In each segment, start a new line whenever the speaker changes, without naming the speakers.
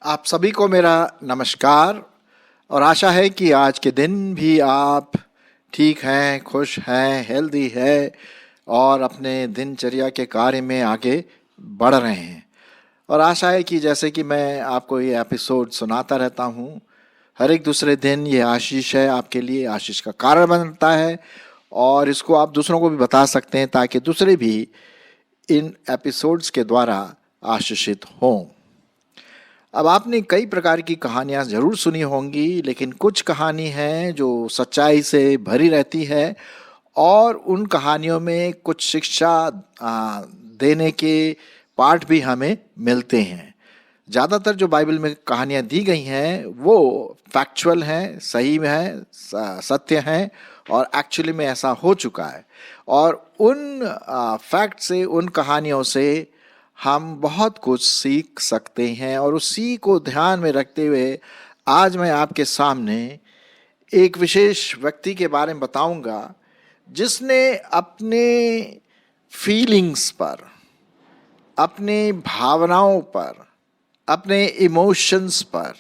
आप सभी को मेरा नमस्कार और आशा है कि आज के दिन भी आप ठीक हैं, खुश हैं, हेल्दी है और अपने दिनचर्या के कार्य में आगे बढ़ रहे हैं। और आशा है कि जैसे कि मैं आपको ये एपिसोड सुनाता रहता हूँ, हर एक दूसरे दिन ये आशीष है, आपके लिए आशीष का कारण बनता है और इसको आप दूसरों को भी बता सकते हैं ताकि दूसरे भी इन एपिसोड्स के द्वारा आशीषित हों। अब आपने कई प्रकार की कहानियां जरूर सुनी होंगी, लेकिन कुछ कहानी हैं जो सच्चाई से भरी रहती है और उन कहानियों में कुछ शिक्षा देने के पाठ भी हमें मिलते हैं। ज़्यादातर जो बाइबल में कहानियां दी गई हैं वो फैक्चुअल हैं, सही में है, सत्य हैं और एक्चुअली में ऐसा हो चुका है। और उन फैक्ट से, उन कहानियों से हम बहुत कुछ सीख सकते हैं और उसी को ध्यान में रखते हुए आज मैं आपके सामने एक विशेष व्यक्ति के बारे में बताऊंगा जिसने अपने फीलिंग्स पर, अपने भावनाओं पर, अपने इमोशंस पर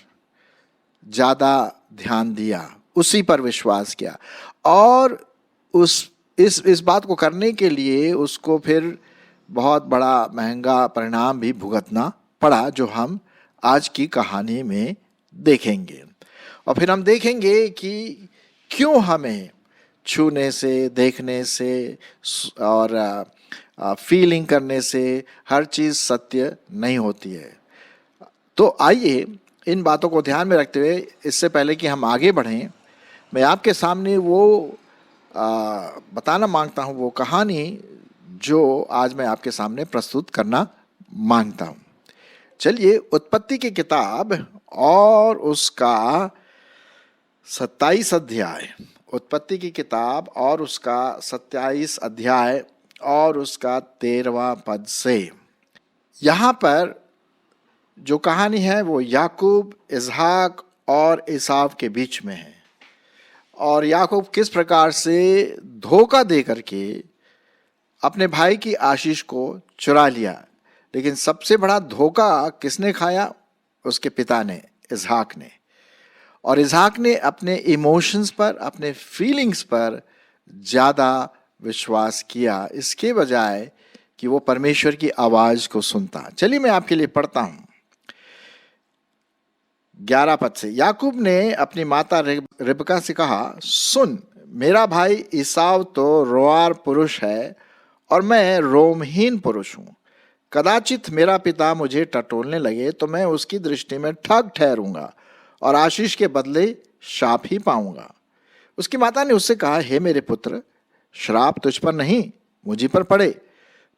ज़्यादा ध्यान दिया, उसी पर विश्वास किया और इस बात को करने के लिए उसको फिर बहुत बड़ा महंगा परिणाम भी भुगतना पड़ा, जो हम आज की कहानी में देखेंगे। और फिर हम देखेंगे कि क्यों हमें छूने से, देखने से और फीलिंग करने से हर चीज़ सत्य नहीं होती है। तो आइए इन बातों को ध्यान में रखते हुए, इससे पहले कि हम आगे बढ़ें, मैं आपके सामने वो बताना मांगता हूँ, वो कहानी जो आज मैं आपके सामने प्रस्तुत करना मांगता हूँ। चलिए उत्पत्ति की किताब और उसका 27 अध्याय, उत्पत्ति की किताब और उसका 27 अध्याय और उसका 13वां पद से, यहाँ पर जो कहानी है वो याकूब, इसहाक और एसाव के बीच में है। और याकूब किस प्रकार से धोखा दे करके अपने भाई की आशीष को चुरा लिया, लेकिन सबसे बड़ा धोखा किसने खाया? उसके पिता ने, इसहाक ने। और इसहाक ने अपने इमोशंस पर, अपने फीलिंग्स पर ज़्यादा विश्वास किया, इसके बजाय कि वो परमेश्वर की आवाज़ को सुनता। चलिए मैं आपके लिए पढ़ता हूँ 11 पद से। याकूब ने अपनी माता रिबका से कहा, सुन, मेरा भाई ईसाव तो रोआर पुरुष है और मैं रोमहीन पुरुष हूँ। कदाचित मेरा पिता मुझे टटोलने लगे तो मैं उसकी दृष्टि में ठग ठहरूंगा और आशीष के बदले शाप ही पाऊंगा। उसकी माता ने उससे कहा, हे मेरे पुत्र, श्राप तुझ पर नहीं, मुझी पर पड़े।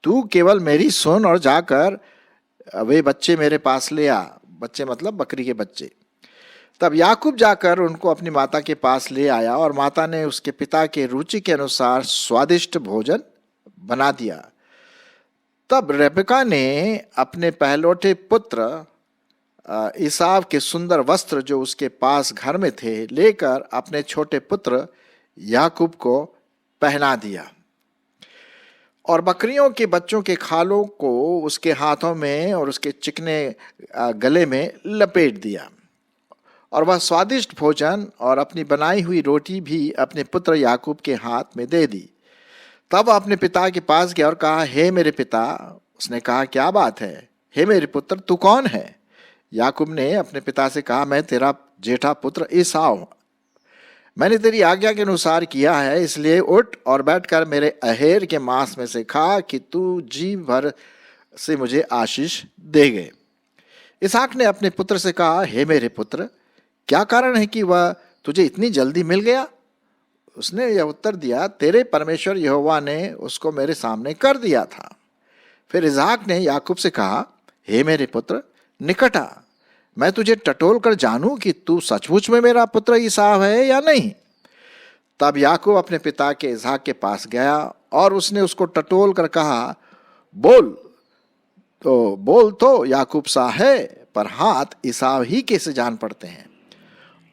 तू केवल मेरी सुन और जाकर वे बच्चे मेरे पास ले आ। बच्चे मतलब बकरी के बच्चे। तब याकूब जाकर उनको अपनी माता के पास ले आया और माता ने उसके पिता के रुचि के अनुसार स्वादिष्ट भोजन बना दिया। तब रेबका ने अपने पहलौठे पुत्र ईसाव के सुंदर वस्त्र जो उसके पास घर में थे लेकर अपने छोटे पुत्र याकूब को पहना दिया और बकरियों के बच्चों के खालों को उसके हाथों में और उसके चिकने गले में लपेट दिया और वह स्वादिष्ट भोजन और अपनी बनाई हुई रोटी भी अपने पुत्र याकूब के हाथ में दे दी। तब अपने पिता के पास गया और कहा, हे मेरे पिता। उसने कहा, क्या बात है? हे मेरे पुत्र, तू कौन है? याकूब ने अपने पिता से कहा, मैं तेरा जेठा पुत्र ईसाव। मैंने तेरी आज्ञा के अनुसार किया है, इसलिए उठ और बैठकर मेरे अहेर के मांस में से खा कि तू जी भर से मुझे आशीष दे गए। इसहाक ने अपने पुत्र से कहा, हे मेरे पुत्र, क्या कारण है कि वह तुझे इतनी जल्दी मिल गया? उसने यह उत्तर दिया, तेरे परमेश्वर यहोवा ने उसको मेरे सामने कर दिया था। फिर इसहाक ने याकूब से कहा, हे मेरे पुत्र, निकट आ, मैं तुझे टटोल कर जानूं कि तू सचमुच में मेरा पुत्र ईसाव है या नहीं। तब याकूब अपने पिता के इसहाक के पास गया और उसने उसको टटोल कर कहा, बोल तो याकूब सा है, पर हाथ ईसाव ही कैसे जान पड़ते हैं।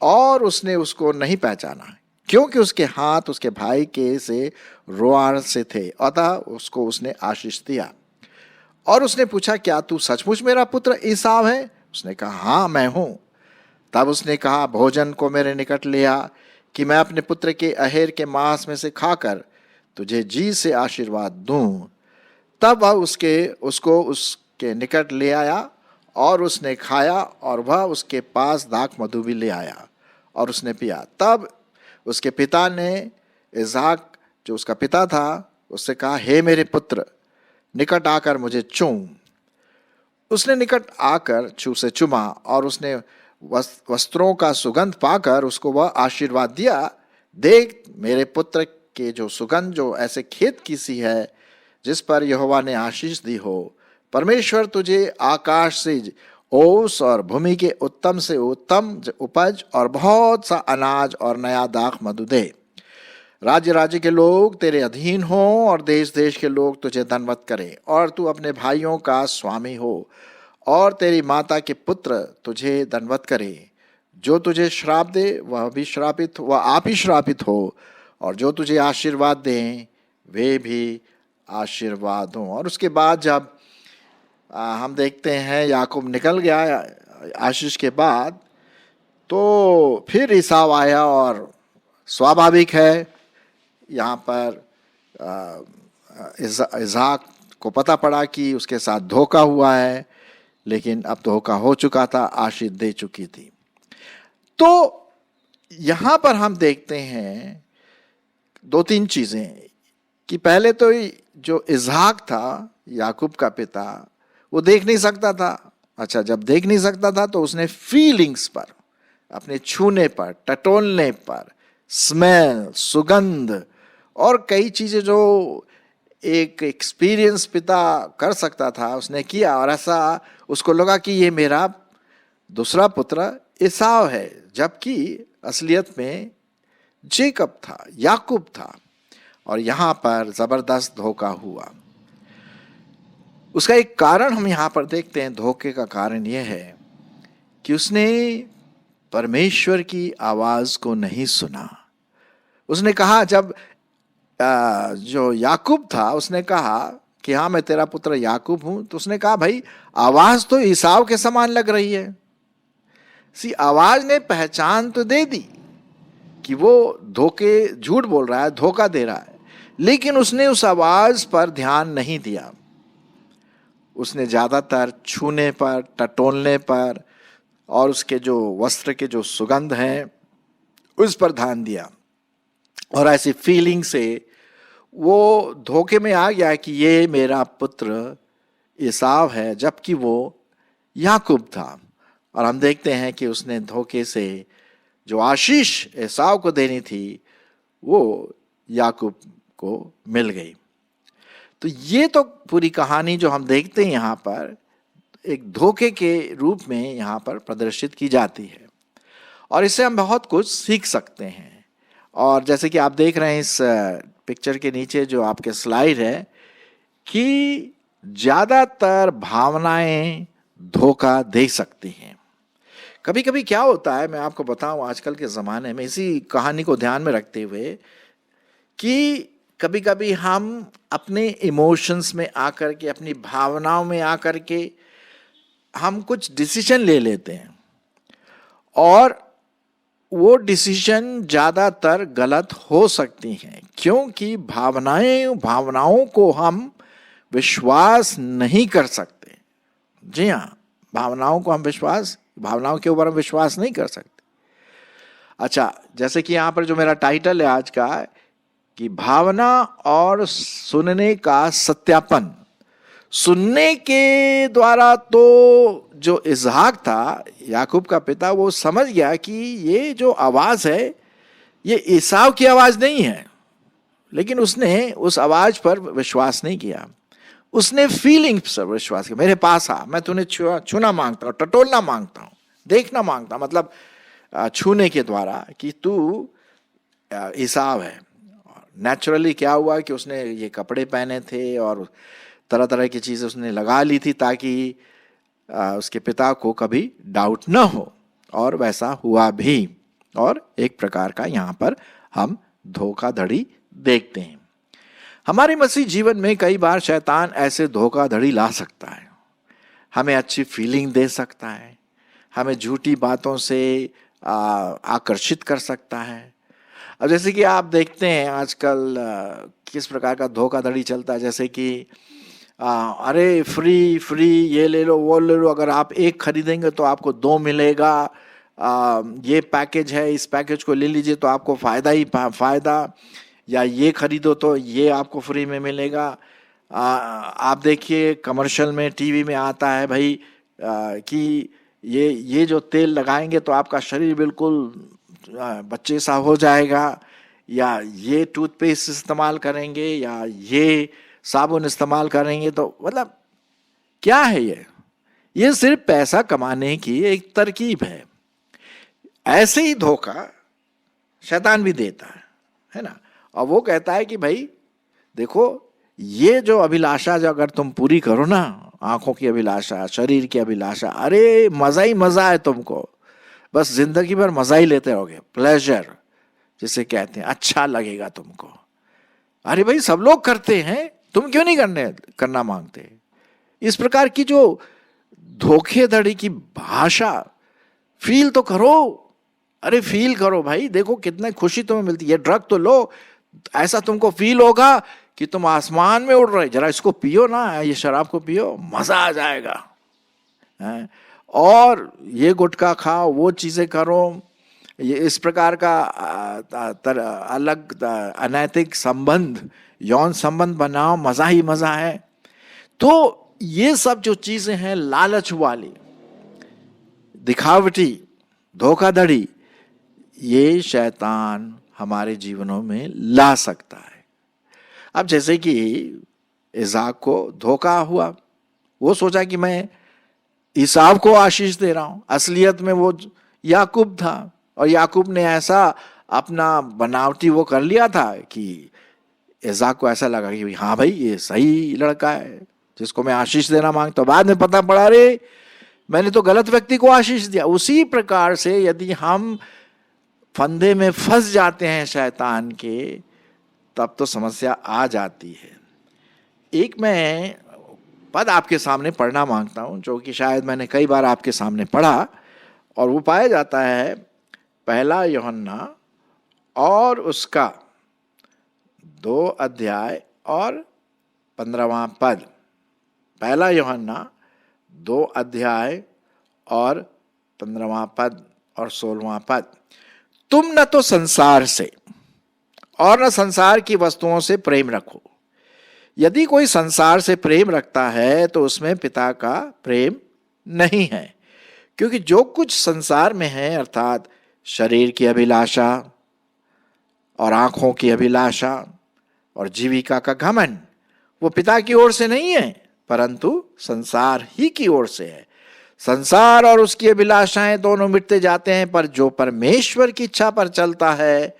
और उसने उसको नहीं पहचाना, क्योंकि उसके हाथ उसके भाई के से रोआर से थे। अतः उसको उसने आशीष दिया और उसने पूछा, क्या तू सचमुच मेरा पुत्र ईसाव है? उसने कहा, हाँ मैं हूं। तब उसने कहा, भोजन को मेरे निकट ले आ कि मैं अपने पुत्र के अहेर के मांस में से खाकर तुझे जी से आशीर्वाद दूं। तब वह उसको उसके निकट ले आया और उसने खाया, और वह उसके पास दाख मधु भी ले आया और उसने पिया। तब उसके पिता ने इसहाक, जो उसका पिता था, उससे कहा, हे मेरे पुत्र, निकट आकर मुझे चूम। उसने निकट आकर उसे चुमा, और उसने वस्त्रों का सुगंध पाकर उसको वह आशीर्वाद दिया। देख, मेरे पुत्र के जो सुगंध जो ऐसे खेत की सी है, जिस पर यहोवा ने आशीष दी हो। परमेश्वर तुझे आकाश से ओस और भूमि के उत्तम से उत्तम उपज और बहुत सा अनाज और नया दाख मधु दे। राज्य राज्य के लोग तेरे अधीन हो और देश देश के लोग तुझे धनवत करें, और तू अपने भाइयों का स्वामी हो, और तेरी माता के पुत्र तुझे धनवत करे। जो तुझे श्राप दे वह आप ही श्रापित हो, और जो तुझे आशीर्वाद दें वे भी आशीर्वाद हों। और उसके बाद जब हम देखते हैं याकूब निकल गया आशीष के बाद, तो फिर ईसाव आया, और स्वाभाविक है यहाँ पर इसहाक को पता पड़ा कि उसके साथ धोखा हुआ है, लेकिन अब धोखा हो चुका था, आशीष दे चुकी थी। तो यहाँ पर हम देखते हैं दो तीन चीजें कि पहले तो जो इसहाक था, याकूब का पिता, वो देख नहीं सकता था। अच्छा, जब देख नहीं सकता था तो उसने फीलिंग्स पर, अपने छूने पर, टटोलने पर, स्मेल, सुगंध और कई चीजें जो एक एक्सपीरियंस पिता कर सकता था, उसने किया। और ऐसा उसको लगा कि ये मेरा दूसरा पुत्र एसाव है, जबकि असलियत में जेकब था, याकूब था। और यहां पर जबरदस्त धोखा हुआ। उसका एक कारण हम यहां पर देखते हैं। धोखे का कारण यह है कि उसने परमेश्वर की आवाज को नहीं सुना। उसने कहा, जब जो याकूब था उसने कहा कि हाँ मैं तेरा पुत्र याकूब हूं, तो उसने कहा, भाई आवाज तो ईसाव के समान लग रही है। आवाज ने पहचान तो दे दी कि वो झूठ बोल रहा है, धोखा दे रहा है, लेकिन उसने उस आवाज पर ध्यान नहीं दिया। उसने ज्यादातर छूने पर, टटोलने पर और उसके जो वस्त्र के जो सुगंध हैं उस पर ध्यान दिया, और ऐसी फीलिंग से वो धोखे में आ गया कि ये मेरा पुत्र एसाव है, जबकि वो याकूब था। और हम देखते हैं कि उसने धोखे से जो आशीष एसाव को देनी थी वो याकूब को मिल गई। तो ये तो पूरी कहानी जो हम देखते हैं यहाँ पर एक धोखे के रूप में यहाँ पर प्रदर्शित की जाती है, और इससे हम बहुत कुछ सीख सकते हैं। और जैसे कि आप देख रहे हैं इस पिक्चर के नीचे जो आपके स्लाइड है कि ज्यादातर भावनाएं धोखा दे सकती हैं। कभी कभी क्या होता है, मैं आपको बताऊं, आजकल के ज़माने में इसी कहानी को ध्यान में रखते हुए कि कभी कभी हम अपने इमोशंस में आकर के, अपनी भावनाओं में आकर के हम कुछ डिसीजन ले लेते हैं, और वो डिसीजन ज़्यादातर गलत हो सकती हैं, क्योंकि भावनाओं को हम विश्वास नहीं कर सकते। जी हाँ, भावनाओं के ऊपर हम विश्वास नहीं कर सकते। अच्छा, जैसे कि यहाँ पर जो मेरा टाइटल है आज का कि भावना और सुनने का सत्यापन। सुनने के द्वारा तो जो इसहाक था, याकूब का पिता, वो समझ गया कि ये जो आवाज है ये एसाव की आवाज नहीं है, लेकिन उसने उस आवाज पर विश्वास नहीं किया। उसने फीलिंग्स पर विश्वास किया। मेरे पास आ, मैं तूने छूना मांगता हूँ, टटोलना मांगता हूँ, देखना मांगता हूँ, मतलब छूने के द्वारा कि तू एसाव है। नेचुरली क्या हुआ कि उसने ये कपड़े पहने थे और तरह तरह की चीजें उसने लगा ली थी ताकि उसके पिता को कभी डाउट न हो, और वैसा हुआ भी। और एक प्रकार का यहाँ पर हम धोखाधड़ी देखते हैं। हमारे मसीह जीवन में कई बार शैतान ऐसे धोखाधड़ी ला सकता है। हमें अच्छी फीलिंग दे सकता है हमें झूठी बातों से आकर्षित कर सकता है। अब जैसे कि आप देखते हैं आजकल किस प्रकार का धोखाधड़ी चलता है, जैसे कि अरे फ्री फ्री, ये ले लो वो ले लो, अगर आप एक खरीदेंगे तो आपको दो मिलेगा, ये पैकेज है, इस पैकेज को ले लीजिए तो आपको फ़ायदा ही फ़ायदा, या ये खरीदो तो ये आपको फ्री में मिलेगा। आप देखिए कमर्शियल में टीवी में आता है भाई कि ये जो तेल लगाएंगे तो आपका शरीर बिल्कुल बच्चे सा हो जाएगा, या ये टूथपेस्ट इस्तेमाल करेंगे, या ये साबुन इस्तेमाल करेंगे, तो मतलब क्या है ये सिर्फ पैसा कमाने की एक तरकीब है। ऐसे ही धोखा शैतान भी देता है ना। और वो कहता है कि भाई देखो, ये जो अभिलाषा जो अगर तुम पूरी करो ना, आंखों की अभिलाषा, शरीर की अभिलाषा, अरे मजा ही मजा है तुमको, बस जिंदगी भर मजा ही लेते रहोगे, प्लेजर जिसे कहते हैं, अच्छा लगेगा तुमको। अरे भाई सब लोग करते हैं, तुम क्यों नहीं करना मांगते? इस प्रकार की जो धोखेधड़ी की भाषा, फील तो करो, अरे फील करो भाई, देखो कितने खुशी तुम्हें मिलती है, ड्रग तो लो, ऐसा तुमको फील होगा कि तुम आसमान में उड़ रहे, जरा इसको पियो ना, ये शराब को पियो, मजा आ जाएगा। और ये गुटखा खाओ, वो चीजें करो, ये इस प्रकार का अलग अनैतिक संबंध, यौन संबंध बनाओ, मजा ही मजा है। तो ये सब जो चीजें हैं लालच वाली, दिखावटी, धोखाधड़ी, ये शैतान हमारे जीवनों में ला सकता है। अब जैसे कि इसाक को धोखा हुआ, वो सोचा कि मैं ईसाव को आशीष दे रहा हूं, असलियत में वो याकूब था, और याकूब ने ऐसा अपना बनावटी वो कर लिया था कि इसाक को ऐसा लगा कि हाँ भाई ये सही लड़का है जिसको मैं आशीष देना मांगता हूं। बाद में पता पड़ा रे मैंने तो गलत व्यक्ति को आशीष दिया। उसी प्रकार से यदि हम फंदे में फंस जाते हैं शैतान के, तब तो समस्या आ जाती है। एक मैं पद आपके सामने पढ़ना मांगता हूं, जो कि शायद मैंने कई बार आपके सामने पढ़ा, और वो पाया जाता है पहला यूहन्ना और उसका 2 अध्याय और 15वां पद। पहला यूहन्ना 2 अध्याय और 15वां पद और 16वां पद। तुम न तो संसार से और न संसार की वस्तुओं से प्रेम रखो। यदि कोई संसार से प्रेम रखता है तो उसमें पिता का प्रेम नहीं है, क्योंकि जो कुछ संसार में है, अर्थात शरीर की अभिलाषा और आंखों की अभिलाषा और जीविका का घमंड, वो पिता की ओर से नहीं है, परंतु संसार ही की ओर से है। संसार और उसकी अभिलाषाएं दोनों मिटते जाते हैं, पर जो परमेश्वर की इच्छा पर चलता है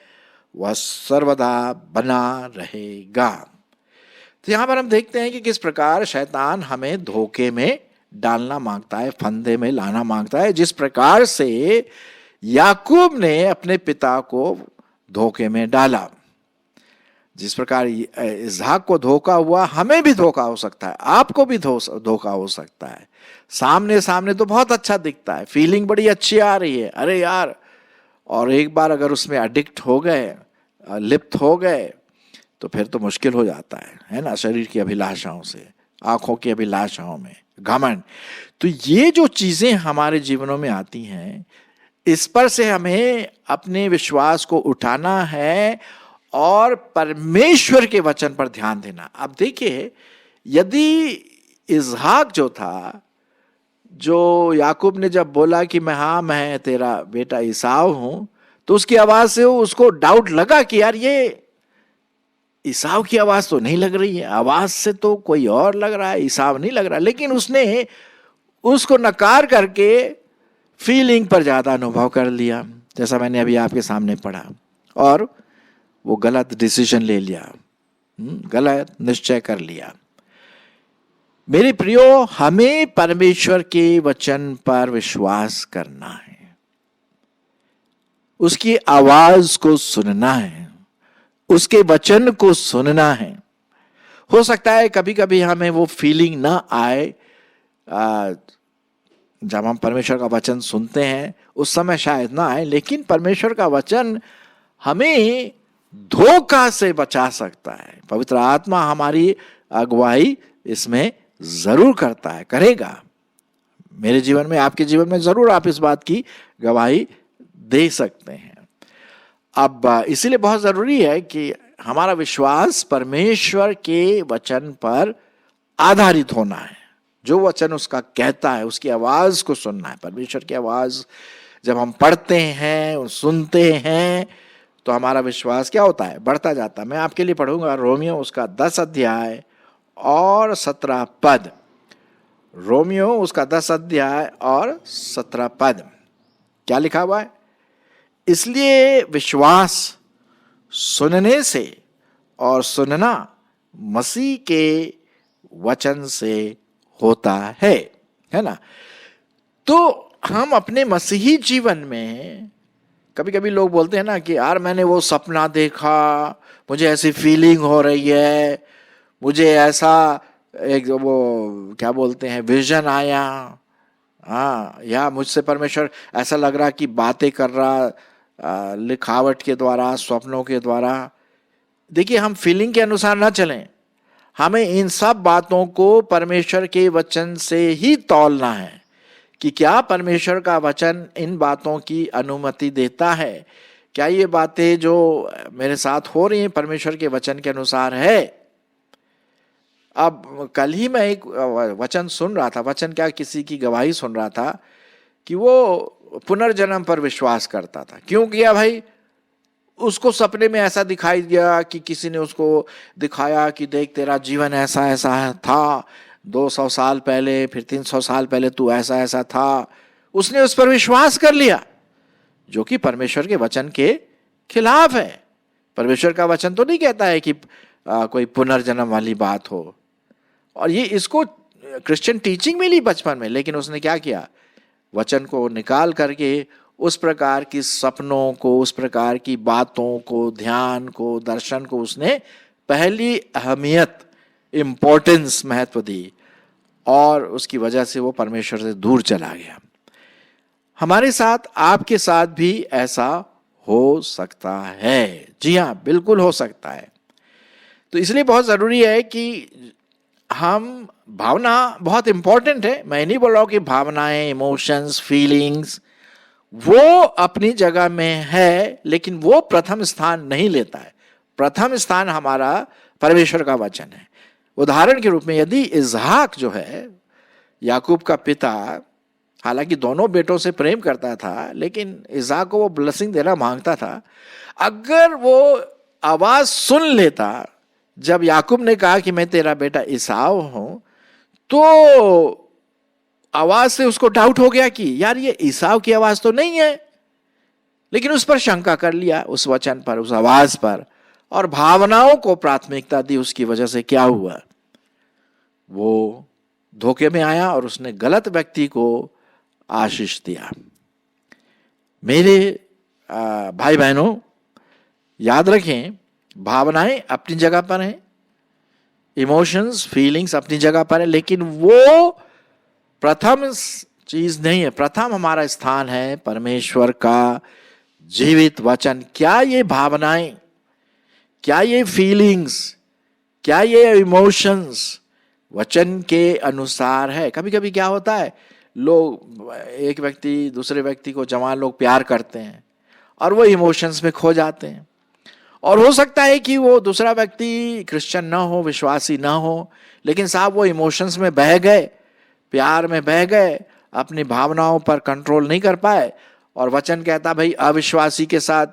वह सर्वदा बना रहेगा। तो यहां पर हम देखते हैं कि किस प्रकार शैतान हमें धोखे में डालना मांगता है, फंदे में लाना मांगता है। जिस प्रकार से याकूब ने अपने पिता को धोखे में डाला, जिस प्रकार इसहाक को धोखा हुआ, हमें भी धोखा हो सकता है, आपको भी धोखा हो सकता है। सामने सामने तो बहुत अच्छा दिखता है, फीलिंग बड़ी अच्छी आ रही है, अरे यार, और एक बार अगर उसमें एडिक्ट हो गए, लिप्त हो गए, तो फिर तो मुश्किल हो जाता है ना। शरीर की अभिलाषाओं से, आंखों की अभिलाषाओं में घमंड, तो ये जो चीजें हमारे जीवनों में आती हैं, इस पर से हमें अपने विश्वास को उठाना है और परमेश्वर के वचन पर ध्यान देना। अब देखिए, यदि इसहाक जो था, जो याकूब ने जब बोला कि मैं तेरा बेटा ईसाव हूं, तो उसकी आवाज से उसको डाउट लगा कि यार ये ईसाव की आवाज तो नहीं लग रही है, आवाज से तो कोई और लग रहा है, ईसाव नहीं लग रहा। लेकिन उसने उसको नकार करके फीलिंग पर ज्यादा अनुभव कर लिया, जैसा मैंने अभी आपके सामने पढ़ा, और वो गलत डिसीजन ले लिया, गलत निश्चय कर लिया। मेरे प्रियो, हमें परमेश्वर के वचन पर विश्वास करना है, उसकी आवाज को सुनना है, उसके वचन को सुनना है। हो सकता है कभी कभी हमें वो फीलिंग ना आए, जब हम परमेश्वर का वचन सुनते हैं उस समय शायद ना आए, लेकिन परमेश्वर का वचन हमें धोखा से बचा सकता है। पवित्र आत्मा हमारी अगुवाई इसमें जरूर करता है, करेगा। मेरे जीवन में, आपके जीवन में जरूर आप इस बात की गवाही दे सकते हैं। अब इसीलिए बहुत जरूरी है कि हमारा विश्वास परमेश्वर के वचन पर आधारित होना है। जो वचन उसका कहता है उसकी आवाज को सुनना है। परमेश्वर की आवाज जब हम पढ़ते हैं और सुनते हैं तो हमारा विश्वास क्या होता है, बढ़ता जाता है। मैं आपके लिए पढ़ूंगा रोमियो उसका 10 अध्याय और 17 पद। रोमियो उसका 10 अध्याय और 17 पद क्या लिखा हुआ है? इसलिए विश्वास सुनने से और सुनना मसीह के वचन से होता है ना। तो हम अपने मसीही जीवन में कभी कभी लोग बोलते हैं ना कि यार मैंने वो सपना देखा, मुझे ऐसी फीलिंग हो रही है, मुझे ऐसा एक वो क्या बोलते हैं विजन आया, हाँ, या मुझसे परमेश्वर ऐसा लग रहा कि बातें कर रहा लिखावट के द्वारा, स्वप्नों के द्वारा। देखिए, हम फीलिंग के अनुसार ना चलें, हमें इन सब बातों को परमेश्वर के वचन से ही तौलना है कि क्या परमेश्वर का वचन इन बातों की अनुमति देता है, क्या ये बातें जो मेरे साथ हो रही हैं परमेश्वर के वचन के अनुसार है। अब कल ही मैं एक वचन सुन रहा था, वचन क्या, किसी की गवाही सुन रहा था कि वो पुनर्जन्म पर विश्वास करता था। क्यों किया भाई? उसको सपने में ऐसा दिखाई दिया कि किसी ने उसको दिखाया कि देख तेरा जीवन ऐसा ऐसा था, 200 साल पहले, फिर 300 साल पहले तू ऐसा ऐसा था। उसने उस पर विश्वास कर लिया, जो कि परमेश्वर के वचन के खिलाफ है। परमेश्वर का वचन तो नहीं कहता है कि कोई पुनर्जन्म वाली बात हो। और ये इसको क्रिश्चियन टीचिंग मिली बचपन में, लेकिन उसने क्या किया, वचन को निकाल करके उस प्रकार की सपनों को, उस प्रकार की बातों को, ध्यान को, दर्शन को उसने पहली अहमियत, इंपॉर्टेंस, महत्व दी, और उसकी वजह से वो परमेश्वर से दूर चला गया। हमारे साथ, आपके साथ भी ऐसा हो सकता है। जी हाँ, बिल्कुल हो सकता है। तो इसलिए बहुत जरूरी है कि हम, भावना बहुत इंपॉर्टेंट है, मैं नहीं बोल रहा हूं कि भावनाएं, इमोशंस, फीलिंग्स वो अपनी जगह में है, लेकिन वो प्रथम स्थान नहीं लेता है। प्रथम स्थान हमारा परमेश्वर का वचन है। उदाहरण के रूप में, यदि इसहाक जो है, याकूब का पिता, हालांकि दोनों बेटों से प्रेम करता था, लेकिन इसहाक को वो ब्लेसिंग देना मांगता था। अगर वो आवाज सुन लेता जब याकूब ने कहा कि मैं तेरा बेटा ईसाव हूं, तो आवाज से उसको डाउट हो गया कि यार ये ईसाव की आवाज तो नहीं है, लेकिन उस पर शंका कर लिया, उस वचन पर, उस आवाज पर, और भावनाओं को प्राथमिकता दी। उसकी वजह से क्या हुआ, वो धोखे में आया और उसने गलत व्यक्ति को आशीष दिया। मेरे भाई बहनों, याद रखें, भावनाएं अपनी जगह पर हैं, इमोशंस, फीलिंग्स अपनी जगह पर है, लेकिन वो प्रथम चीज नहीं है। प्रथम हमारा स्थान है परमेश्वर का जीवित वचन। क्या ये भावनाएं, क्या ये फीलिंग्स, क्या ये इमोशंस वचन के अनुसार है? कभी कभी क्या होता है, लोग, एक व्यक्ति दूसरे व्यक्ति को, जवान लोग प्यार करते हैं और वो इमोशंस में खो जाते हैं। और हो सकता है कि वो दूसरा व्यक्ति क्रिश्चियन ना हो, विश्वासी ना हो, लेकिन साहब वो इमोशंस में बह गए, प्यार में बह गए, अपनी भावनाओं पर कंट्रोल नहीं कर पाए, और वचन कहता भाई अविश्वासी के साथ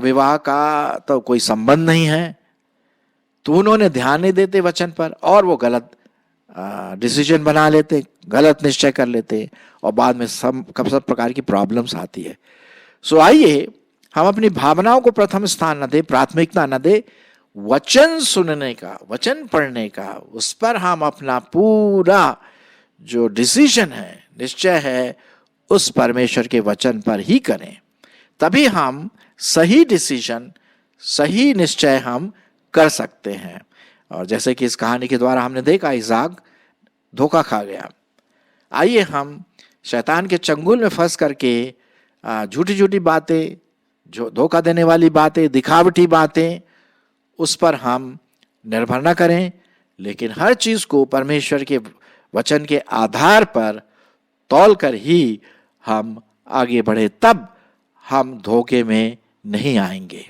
विवाह का तो कोई संबंध नहीं है। तो उन्होंने ध्यान नहीं देते वचन पर, और वो गलत डिसीजन बना लेते, गलत निश्चय कर लेते, और बाद में सब प्रकार की प्रॉब्लम्स आती है। सो आइए हम अपनी भावनाओं को प्रथम स्थान न दे, प्राथमिकता न दे, वचन सुनने का, वचन पढ़ने का, उस पर हम अपना पूरा जो डिसीजन है, निश्चय है, उस परमेश्वर के वचन पर ही करें। तभी हम सही डिसीजन, सही निश्चय हम कर सकते हैं। और जैसे कि इस कहानी के द्वारा हमने देखा, इसहाक धोखा खा गया। आइए हम शैतान के चंगुल में फंस करके झूठी झूठी बातें, जो धोखा देने वाली बातें, दिखावटी बातें, उस पर हम निर्भर न करें, लेकिन हर चीज को परमेश्वर के वचन के आधार पर तौल कर ही हम आगे बढ़े, तब हम धोखे में नहीं आएंगे।